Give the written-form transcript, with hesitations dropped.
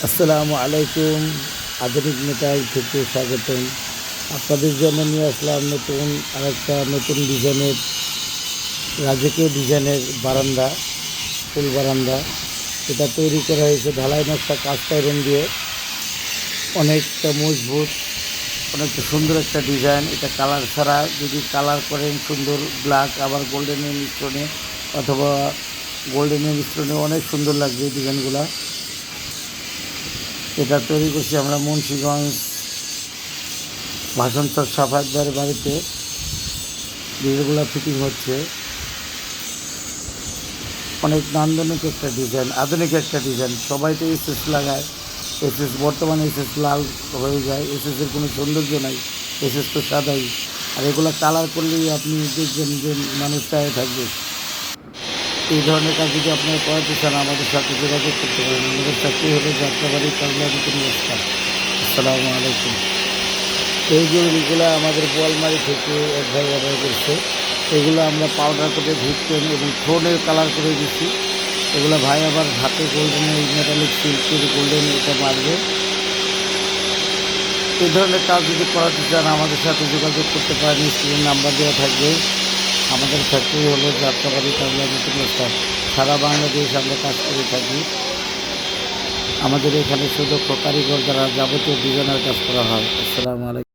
আসসালামু আলাইকুম। আধুনিক মেটাল থেকে স্বাগতম। আপনাদের জন্য নিয়ে আসলাম নতুন ডিজাইনের রাজকীয় ডিজাইনের বারান্দা, ফুল বারান্দা। এটা তৈরি করা হয়েছে ঢালাই নকশা কাস্ট আয়রন দিয়ে। অনেকটা মজবুত, অনেকটা সুন্দর একটা ডিজাইন। এটা কালার ছাড়া যদি কালার করেন সুন্দর ব্ল্যাক আবার গোল্ডেনের মিশ্রণে অথবা গোল্ডেনের মিশ্রণে অনেক সুন্দর লাগবে এই ডিজাইনগুলা। এটা তৈরি করছি আমরা মুন্সিগঞ্জ ভাষণচর সাফাতদার বাড়িতে। ডিজাইনগুলো ফিটিং হচ্ছে। অনেক নান্দনিক একটা ডিজাইন, আধুনিক একটা ডিজাইন। সবাই তো এসএস লাগায়, এসএস বর্তমানে এসএস লাল হয়ে যায়, এসএসের কোনো সৌন্দর্য নাই, এসএস তো সাদাই। আর এগুলো কালার করলেই আপনি দেখবেন যে মানুষ চায়ে থাকবে। এই ধরনের কাজ যদি আপনারা করাতে চান আমাদের সাথে যোগাযোগ করতে পারেন। আমাদের সাথে হলো যাত্রাবাড়ি কাজলা নতুন রাস্তা। আসসালামু আলাইকুম। এই জুয়েলারিগুলো আমাদের বোয়ালমারি থেকে এক ভাই অর্ডার করছে। এগুলো আমরা পাউডার করে ভিটপেন এবং থ্রোনের কালার করে দিচ্ছি। এগুলো ভাই আবার হাতে গোল্ডেনের মেটালিক সিল্কের গোল্ডেন এটা মারবে। এই ধরনের কাজ যদি করাতে চান আমাদের সাথে যোগাযোগ করতে পারেন। স্ক্রিনের নাম্বার দেওয়া থাকবে। আমাদের ফ্যাক্টরি হলো যাত্রাবাড়ি কাজলা নতুন রাস্তা। সারা বাংলাদেশ আমরা কাজ করে থাকি। আমাদের এখানে সুদক্ষ কারিগর দ্বারা যাবতীয় ডিজাইনের কাজ করা হয়। আসসালামু আলাইকুম।